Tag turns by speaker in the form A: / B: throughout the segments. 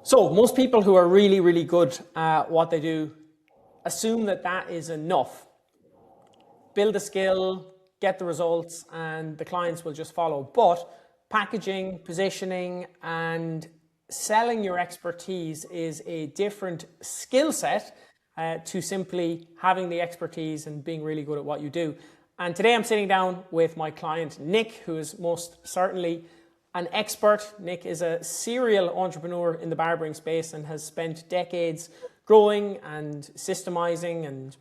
A: So most people who are really, really good at what they do assume that that is enough. Build a skill, get the results, and the clients will just follow. But packaging, positioning, and selling your expertise is a different skill set to simply having the expertise and being really good at what you do. And today I'm sitting down with my client, Nick, who is most certainly an expert. Nick is a serial entrepreneur in the barbering space and has spent decades growing and systemizing and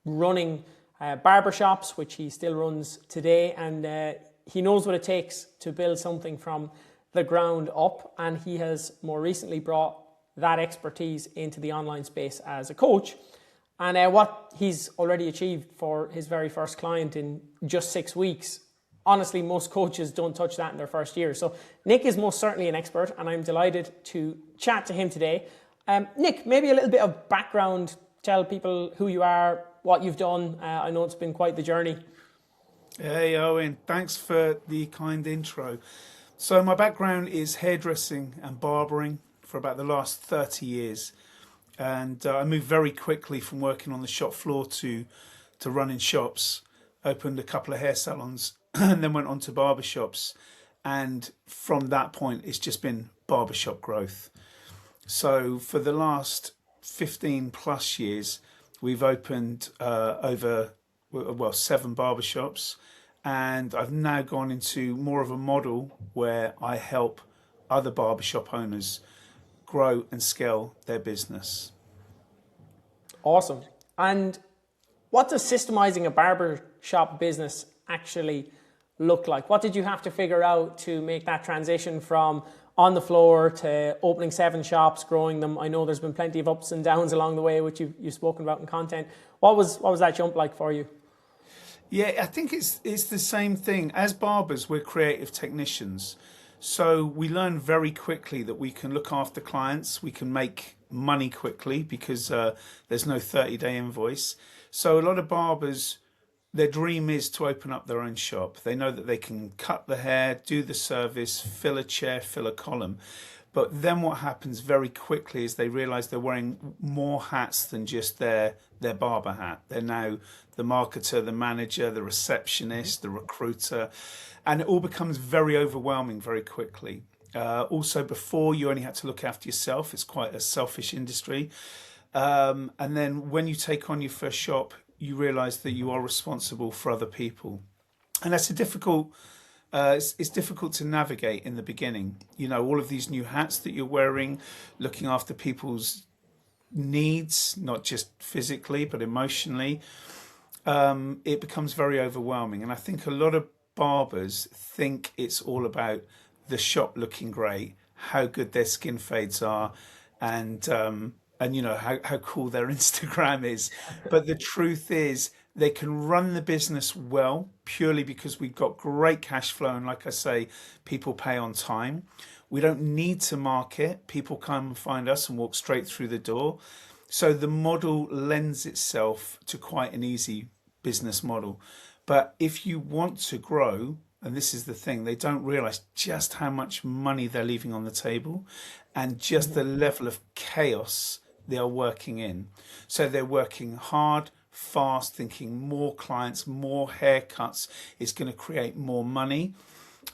A: running barbershops, which he still runs today. And he knows what it takes to build something from the ground up. And he has more recently brought that expertise into the online space as a coach. And what he's already achieved for his very first client in just 6 weeks, honestly, most coaches don't touch that in their first year. So Nick is most certainly an expert, and I'm delighted to chat to him today. Nick, maybe a little bit of background. Tell people who you are, what you've done. I know it's been quite the journey.
B: Hey Owen, thanks for the kind intro. So my background is hairdressing and barbering for about the last 30 years. And I moved very quickly from working on the shop floor to running shops, opened a couple of hair salons and then went on to barbershops. And from that point, it's just been barbershop growth. So for the last 15 plus years, we've opened over 7 barbershops. And I've now gone into more of a model where I help other barbershop owners grow and scale their business.
A: Awesome. And what does systemizing a barbershop business actually look like? What did you have to figure out to make that transition from on the floor to opening 7 shops, growing them? I know there's been plenty of ups and downs along the way, which you've spoken about in content. What was that jump like for you?
B: Yeah, I think it's the same thing. As barbers, we're creative technicians. So we learn very quickly that we can look after clients, we can make money quickly because there's no 30-day invoice. So a lot of barbers, their dream is to open up their own shop. They know that they can cut the hair, do the service, fill a chair, fill a column. But then what happens very quickly is they realize they're wearing more hats than just their barber hat. They're now the marketer, the manager, the receptionist, the recruiter, and it all becomes very overwhelming very quickly. Also, before you only had to look after yourself. It's quite a selfish industry. And then when you take on your first shop, you realize that you are responsible for other people. And that's it's difficult to navigate in the beginning. You know, all of these new hats that you're wearing, looking after people's needs, not just physically, but emotionally. It becomes very overwhelming. And I think a lot of barbers think it's all about the shop looking great, how good their skin fades are, and you know how cool their Instagram is. But the truth is they can run the business well purely because we've got great cash flow, and like I say, people pay on time. We don't need to market. People come and find us and walk straight through the door. So the model lends itself to quite an easy business model. But if you want to grow, and this is the thing, they don't realize just how much money they're leaving on the table and just the level of chaos they are working in. So they're working hard, fast, thinking more clients, more haircuts is going to create more money.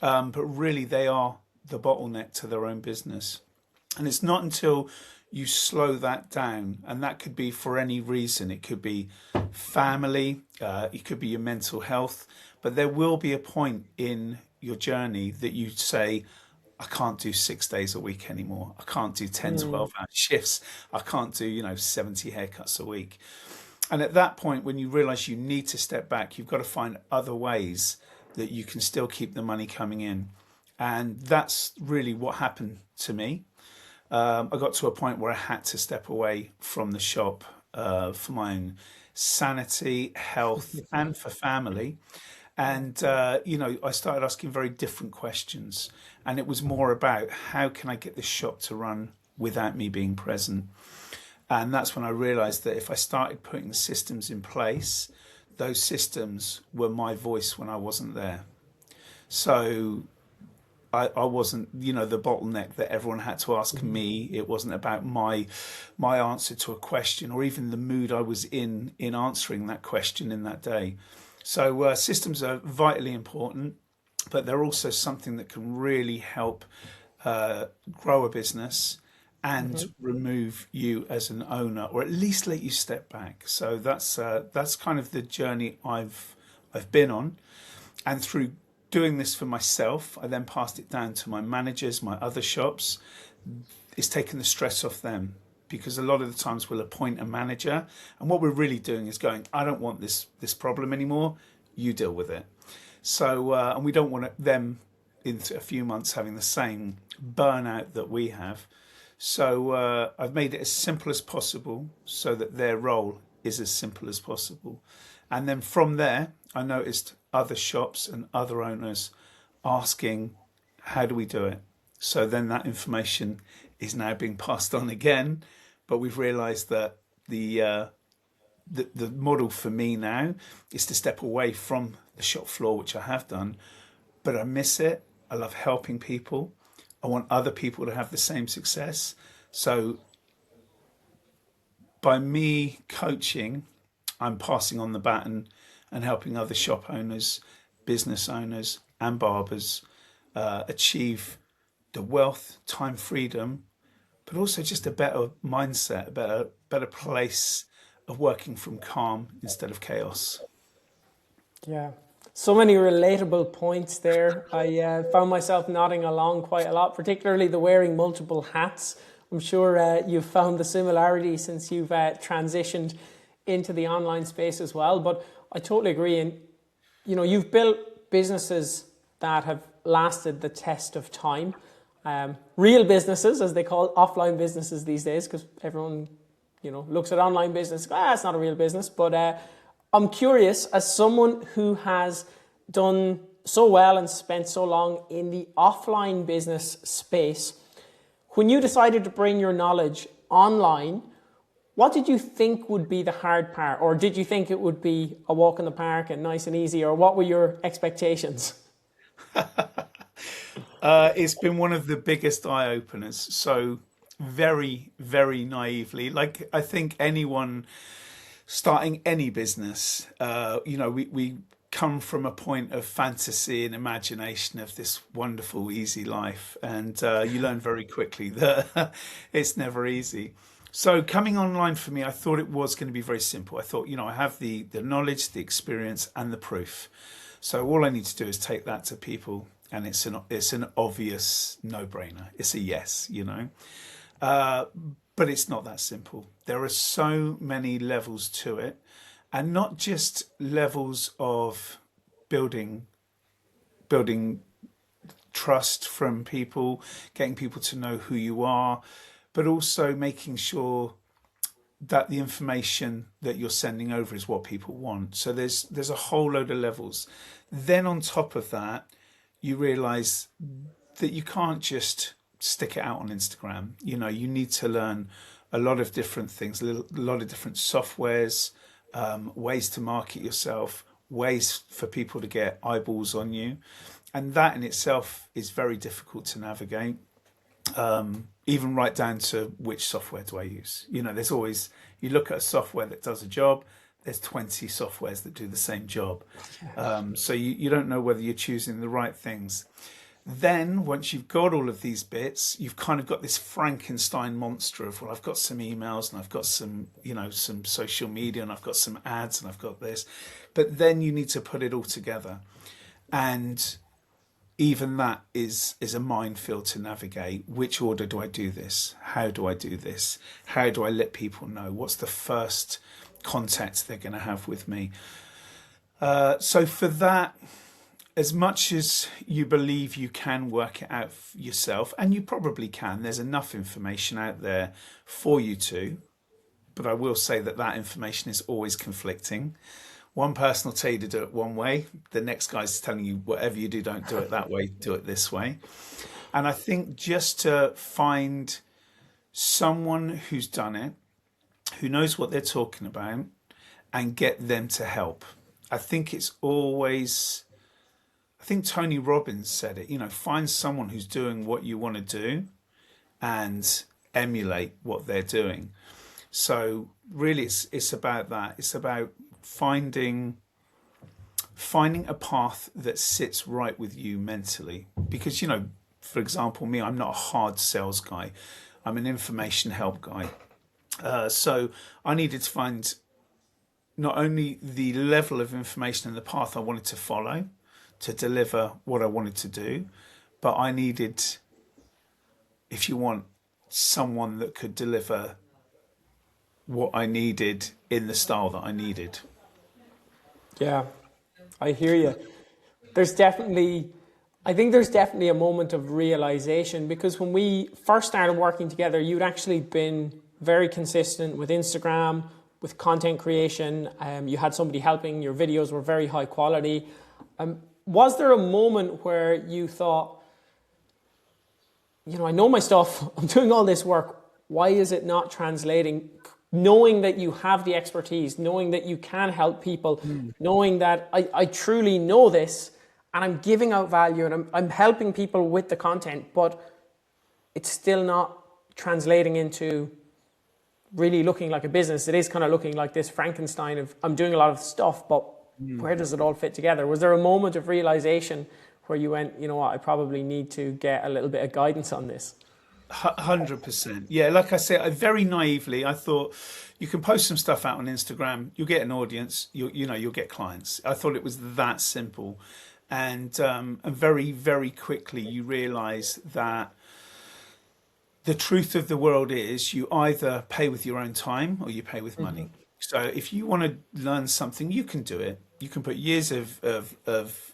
B: But really, they are the bottleneck to their own business. And it's not until you slow that down, and that could be for any reason. It could be family, it could be your mental health, but there will be a point in your journey that you say, I can't do 6 days a week anymore. I can't do 10, 12-hour shifts. I can't do, 70 haircuts a week. And at that point, when you realize you need to step back, you've got to find other ways that you can still keep the money coming in. And that's really what happened to me. I got to a point where I had to step away from the shop for my own sanity, health, and for family. And, I started asking very different questions. And it was more about how can I get this shop to run without me being present? And that's when I realized that if I started putting systems in place, those systems were my voice when I wasn't there. So I wasn't, the bottleneck that everyone had to ask me. It wasn't about my answer to a question or even the mood I was in answering that question in that day. So systems are vitally important, but they're also something that can really help grow a business and remove you as an owner, or at least let you step back. So that's kind of the journey I've been on, and through doing this for myself, I then passed it down to my managers, my other shops. It's taken the stress off them, because a lot of the times we'll appoint a manager, and what we're really doing is going, I don't want this problem anymore. You deal with it. So and we don't want them in a few months having the same burnout that we have. So I've made it as simple as possible so that their role is as simple as possible. And then from there, I noticed other shops and other owners asking, how do we do it? So then that information is now being passed on again. But we've realized that the model for me now is to step away from the shop floor, which I have done, but I miss it. I love helping people. I want other people to have the same success. So by me coaching, I'm passing on the baton and helping other shop owners, business owners, and barbers achieve the wealth, time freedom, but also just a better mindset, a better place of working from calm instead of chaos.
A: Yeah. So many relatable points there. I found myself nodding along quite a lot, particularly the wearing multiple hats. I'm sure you've found the similarity since you've transitioned into the online space as well. But I totally agree. And, you've built businesses that have lasted the test of time. Real businesses, as they call offline businesses these days, because everyone, looks at online business, it's not a real business. But I'm curious, as someone who has done so well and spent so long in the offline business space, when you decided to bring your knowledge online, what did you think would be the hard part? Or did you think it would be a walk in the park and nice and easy? Or what were your expectations?
B: It's been one of the biggest eye openers. So very, very naively, like I think anyone starting any business, we come from a point of fantasy and imagination of this wonderful, easy life. And you learn very quickly that it's never easy. So coming online for me, I thought it was going to be very simple. I thought, I have the knowledge, the experience, and the proof. So all I need to do is take that to people, and it's an obvious no-brainer. It's a yes, but it's not that simple. There are so many levels to it, and not just levels of building trust from people, getting people to know who you are, but also making sure that the information that you're sending over is what people want. So there's a whole load of levels. Then on top of that, you realize that you can't just stick it out on Instagram. You need to learn a lot of different things, a lot of different softwares, ways to market yourself, ways for people to get eyeballs on you. And that in itself is very difficult to navigate. Even right down to which software do I use? There's always, you look at a software that does a job, there's 20 softwares that do the same job. So you don't know whether you're choosing the right things. Then once you've got all of these bits, you've kind of got this Frankenstein monster of, well, I've got some emails and I've got some, some social media and I've got some ads and I've got this. But then you need to put it all together. And even that is a minefield to navigate. Which order do I do this? How do I do this? How do I let people know? What's the first contact they're going to have with me? So for that, as much as you believe you can work it out yourself, and you probably can, there's enough information out there for you to, but I will say that information is always conflicting. One person will tell you to do it one way. The next guy's telling you, whatever you do, don't do it that way, do it this way. And I think just to find someone who's done it, who knows what they're talking about, and get them to help. I think it's always I think Tony Robbins said it, find someone who's doing what you want to do and emulate what they're doing. So really it's about that. It's about finding a path that sits right with you mentally. Because, for example, me, I'm not a hard sales guy. I'm an information help guy. So I needed to find not only the level of information and the path I wanted to follow to deliver what I wanted to do, but I needed, if you want, someone that could deliver what I needed in the style that I needed.
A: Yeah, I hear you. I think there's definitely a moment of realization, because when we first started working together, you'd actually been very consistent with Instagram, with content creation. You had somebody helping, your videos were very high quality. Was there a moment where you thought, I know my stuff, I'm doing all this work, why is it not translating? Knowing that you have the expertise, knowing that you can help people, knowing that I truly know this and I'm giving out value and I'm helping people with the content, but it's still not translating into really looking like a business. It is kind of looking like this Frankenstein of, I'm doing a lot of stuff, but where does it all fit together? Was there a moment of realization where you went, you know what, I probably need to get a little bit of guidance on this?
B: 100%. Yeah, like I said, I very naively, I thought you can post some stuff out on Instagram, you'll get an audience, you'll get clients. I thought it was that simple. And very, very quickly you realize that the truth of the world is you either pay with your own time or you pay with money. So if you want to learn something, you can do it. You can put years of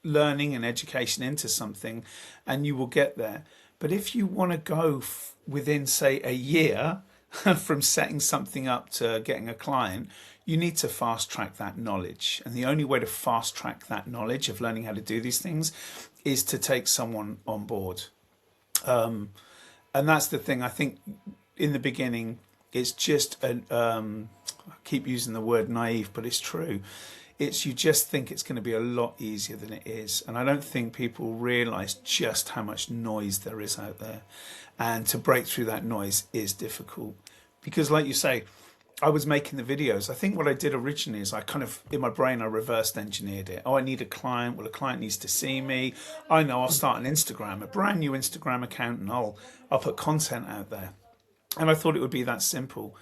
B: learning and education into something and you will get there. But if you want to go within, say, a year from setting something up to getting a client, you need to fast track that knowledge. And the only way to fast track that knowledge of learning how to do these things is to take someone on board. And that's the thing. I think in the beginning, it's just, I keep using the word naive, but it's true. It's you just think it's going to be a lot easier than it is. And I don't think people realize just how much noise there is out there. And to break through that noise is difficult. Because like you say, I was making the videos. I think what I did originally is I kind of, in my brain, I reversed engineered it. Oh, I need a client. Well, a client needs to see me. I know I'll start an Instagram, a brand new Instagram account, and I'll put content out there. And I thought it would be that simple.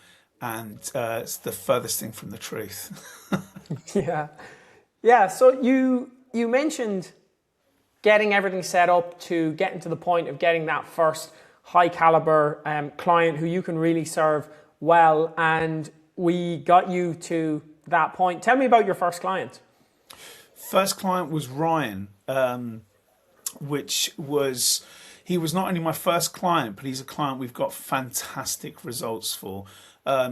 B: And it's the furthest thing from the truth.
A: Yeah. So you mentioned getting everything set up to getting to the point of getting that first high caliber client who you can really serve well. And we got you to that point. Tell me about your first client.
B: First client was Ryan, he was not only my first client, but he's a client we've got fantastic results for.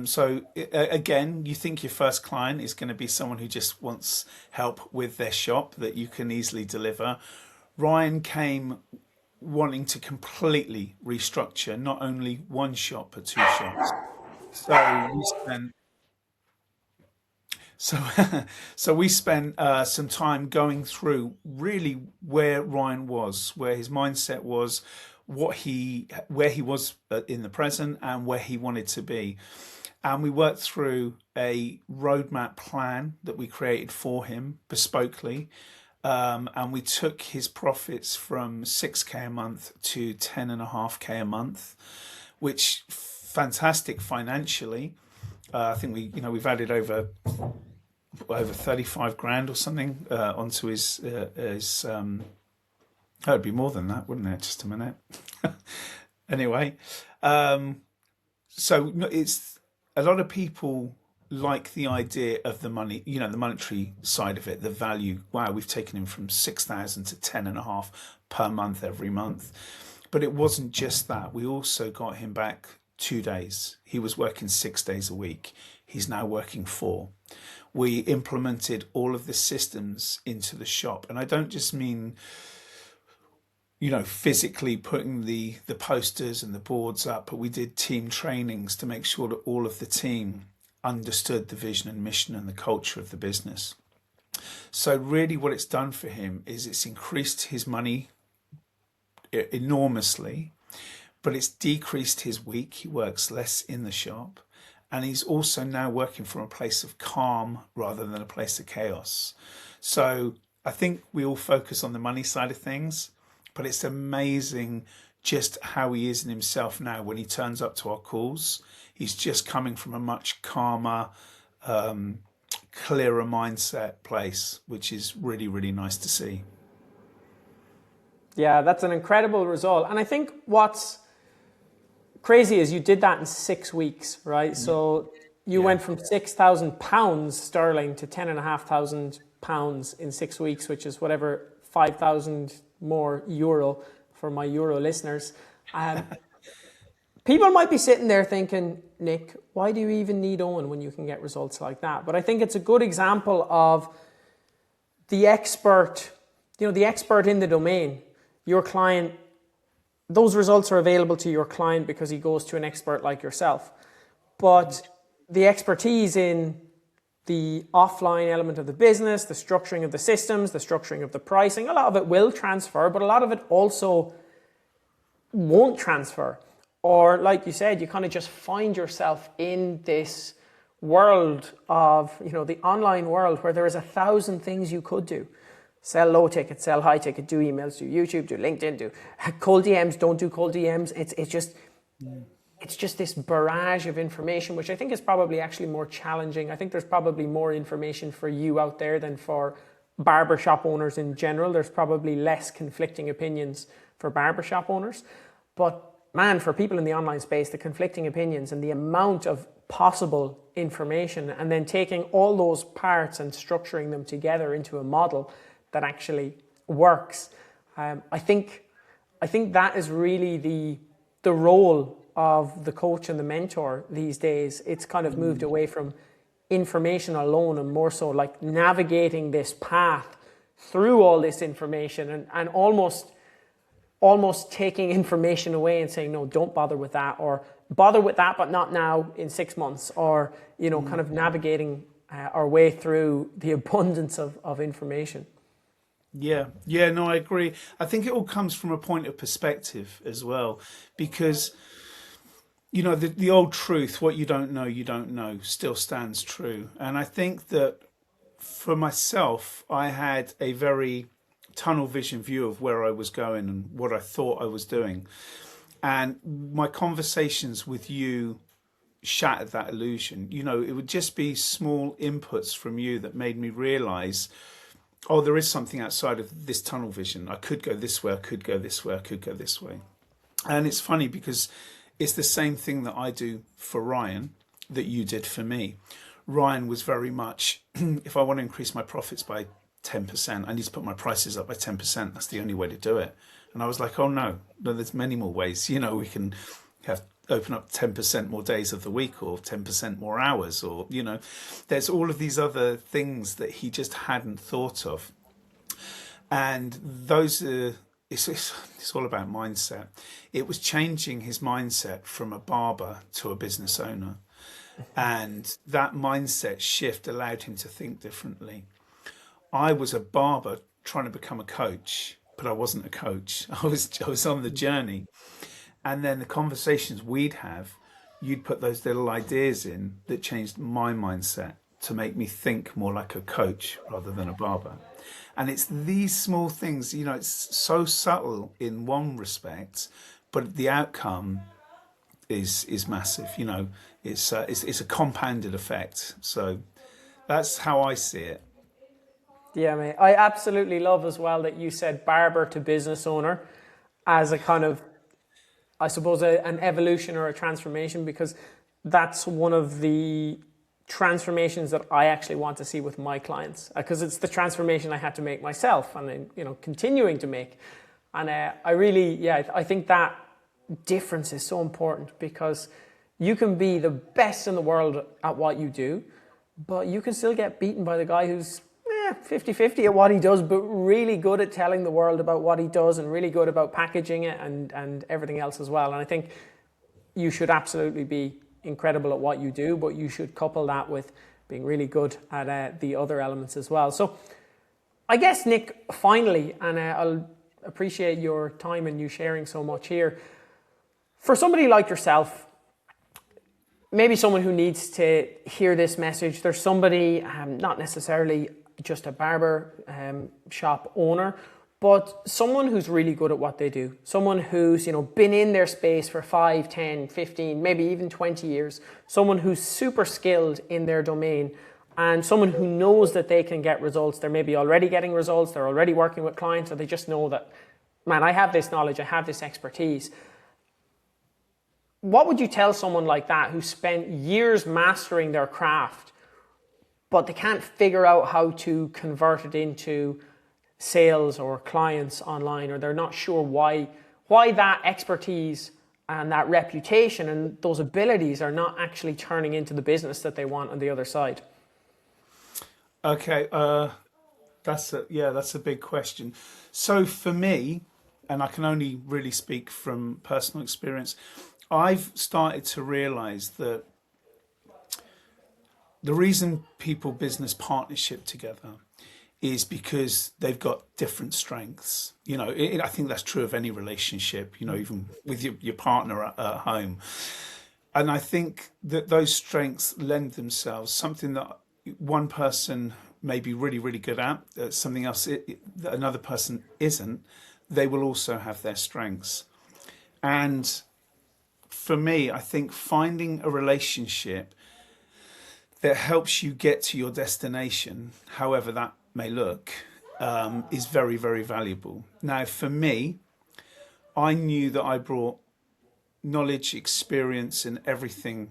B: So again, you think your first client is going to be someone who just wants help with their shop that you can easily deliver. Ryan came wanting to completely restructure not only one shop but two shops. So we spent some time going through really where Ryan was, where his mindset was, where he was in the present and where he wanted to be. And we worked through a roadmap plan that we created for him bespokely. And we took his profits from 6K a month to 10.5K a month, which fantastic financially. I think we've added over 35 grand or something onto his that would be more than that, wouldn't it? Just a minute. Anyway, so it's a lot of people like the idea of the money, the monetary side of it, the value. Wow, we've taken him from 6,000 to 10.5 per month every month. But it wasn't just that. We also got him back 2 days. He was working 6 days a week. He's now working 4. We implemented all of the systems into the shop. And I don't just mean, physically putting the posters and the boards up, but we did team trainings to make sure that all of the team understood the vision and mission and the culture of the business. So really what it's done for him is it's increased his money enormously, but it's decreased his week. He works less in the shop. And he's also now working from a place of calm rather than a place of chaos. So I think we all focus on the money side of things, but it's amazing just how he is in himself now when he turns up to our calls. He's just coming from a much calmer, clearer mindset place, which is really, really nice to see.
A: Yeah, that's an incredible result. And I think what's crazy is you did that in 6 weeks, right? So you went from £6,000 sterling to £10,500 in 6 weeks, which is whatever, 5,000 more euro for my euro listeners. People might be sitting there thinking, Nick, why do you even need Owen when you can get results like that? But I think it's a good example of the expert, the expert in the domain. Your client, those results are available to your client because he goes to an expert like yourself. But the expertise in the offline element of the business, the structuring of the systems, the structuring of the pricing, a lot of it will transfer, but a lot of it also won't transfer. Or like you said, you kind of just find yourself in this world of, the online world where there is 1,000 things you could do. Sell low ticket, sell high ticket, do emails, do YouTube, do LinkedIn, do cold DMs, don't do cold DMs. It's just this barrage of information, which I think is probably actually more challenging. I think there's probably more information for you out there than for barbershop owners in general. There's probably less conflicting opinions for barbershop owners. But man, for people in the online space, the conflicting opinions and the amount of possible information and then taking all those parts and structuring them together into a model that actually works. I think that is really the role of the coach and the mentor these days. It's kind of moved away from information alone and more so like navigating this path through all this information and almost taking information away and saying, no, don't bother with that, or bother with that, but not now, in 6 months, or, kind of navigating our way through the abundance of information.
B: Yeah, no, I agree. I think it all comes from a point of perspective as well, because, the old truth, what you don't know, still stands true. And I think that for myself, I had a very tunnel vision view of where I was going and what I thought I was doing. And my conversations with you shattered that illusion. It would just be small inputs from you that made me realize, oh, there is something outside of this tunnel vision. I could go this way, I could go this way, I could go this way. And it's funny because it's the same thing that I do for Ryan that you did for me. Ryan was very much, if I want to increase my profits by 10%, I need to put my prices up by 10%. That's the only way to do it. And I was like, oh no, there's many more ways. We can open up 10% more days of the week, or 10% more hours, or, there's all of these other things that he just hadn't thought of. And those are, it's all about mindset. It was changing his mindset from a barber to a business owner. And that mindset shift allowed him to think differently. I was a barber trying to become a coach, but I wasn't a coach. I was on the journey. And then the conversations we'd have, you'd put those little ideas in that changed my mindset to make me think more like a coach rather than a barber. And it's these small things, it's so subtle in one respect, but the outcome is massive. It's a compounded effect. So that's how I see it.
A: Yeah, mate. I absolutely love as well that you said barber to business owner as a kind of, I suppose, an evolution or a transformation, because that's one of the transformations that I actually want to see with my clients, because it's the transformation I had to make myself and continuing to make. And I think that difference is so important, because you can be the best in the world at what you do, but you can still get beaten by the guy who's 50-50 at what he does, but really good at telling the world about what he does and really good about packaging it and everything else as well. And I think you should absolutely be incredible at what you do, but you should couple that with being really good at the other elements as well. So I guess, Nick, finally, and I'll appreciate your time and you sharing so much here. For somebody like yourself, maybe someone who needs to hear this message, there's somebody, not necessarily just a barber shop owner, but someone who's really good at what they do. Someone who's, been in their space for 5, 10, 15, maybe even 20 years. Someone who's super skilled in their domain, and someone who knows that they can get results. They're maybe already getting results, they're already working with clients, or they just know that, man, I have this knowledge, I have this expertise. What would you tell someone like that who spent years mastering their craft, but they can't figure out how to convert it into sales or clients online, or they're not sure why that expertise and that reputation and those abilities are not actually turning into the business that they want on the other side?
B: Okay, that's a big question. So for me, and I can only really speak from personal experience, I've started to realize that the reason people business partnership together is because they've got different strengths. I think that's true of any relationship, even with your partner at home. And I think that those strengths lend themselves, something that one person may be really, really good at, something else that another person isn't, they will also have their strengths. And for me, I think finding a relationship that helps you get to your destination, however that may look, is very, very valuable. Now, for me, I knew that I brought knowledge, experience, and everything,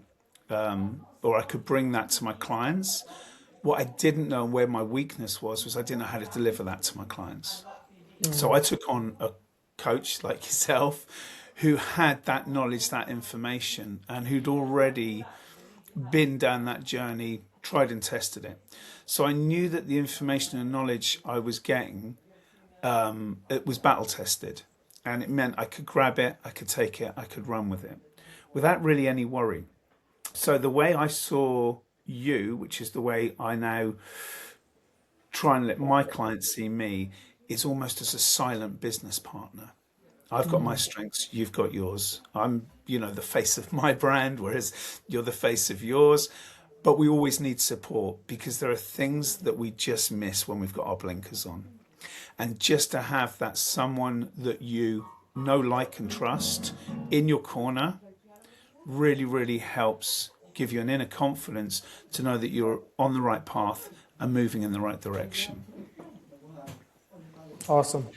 B: or I could bring that to my clients. What I didn't know and where my weakness was I didn't know how to deliver that to my clients. So I took on a coach like yourself who had that knowledge, that information, and who'd already been down that journey, tried and tested it. So I knew that the information and knowledge I was getting, it was battle tested, and it meant I could grab it, I could take it, I could run with it without really any worry. So the way I saw you, which is the way I now try and let my clients see me, is almost as a silent business partner. I've got my strengths, you've got yours. I'm, the face of my brand, whereas you're the face of yours. But we always need support, because there are things that we just miss when we've got our blinkers on. And just to have that someone that you know, like, and trust in your corner really, really helps give you an inner confidence to know that you're on the right path and moving in the right direction.
A: Awesome.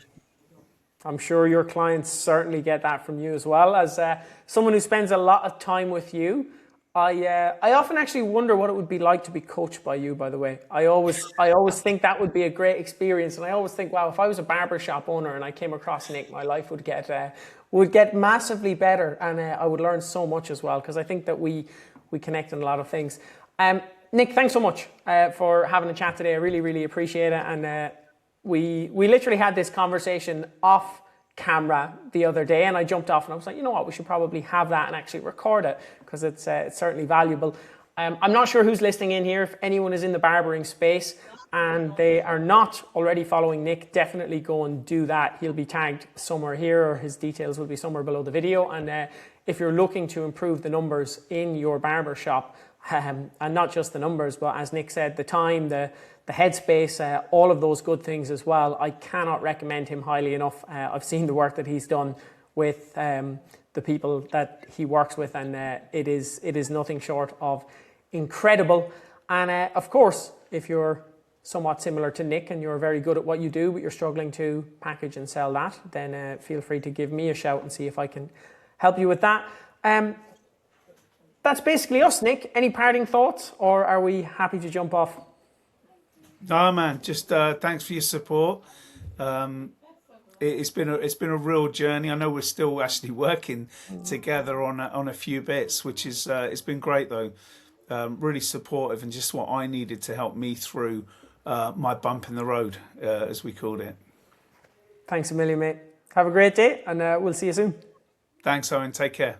A: I'm sure your clients certainly get that from you as well. As someone who spends a lot of time with you, I often actually wonder what it would be like to be coached by you, by the way. I always think that would be a great experience. And I always think, wow, if I was a barbershop owner and I came across Nick, my life would get massively better. And I would learn so much as well, because I think that we connect on a lot of things. Nick, thanks so much for having a chat today. I really, really appreciate it. And we literally had this conversation off camera the other day, and I jumped off and I was like, you know what, we should probably have that and actually record it, because it's certainly valuable. I'm not sure who's listening in here. If anyone is in the barbering space and they are not already following Nick, definitely go and do that. He'll be tagged somewhere here, or his details will be somewhere below the video. And if you're looking to improve the numbers in your barber shop, and not just the numbers, but as Nick said, the time, the headspace, all of those good things as well, I cannot recommend him highly enough. I've seen the work that he's done with the people that he works with, and it is nothing short of incredible. And of course, if you're somewhat similar to Nick and you're very good at what you do, but you're struggling to package and sell that, then feel free to give me a shout and see if I can help you with that. That's basically us, Nick. Any parting thoughts, or are we happy to jump off?
B: No, man, just thanks for your support. It's been a real journey. I know we're still actually working together on a few bits, which is it's been great though. Really supportive, and just what I needed to help me through my bump in the road, as we called it.
A: Thanks a million, mate. Have a great day, and we'll see you soon.
B: Thanks, Owen. Take care.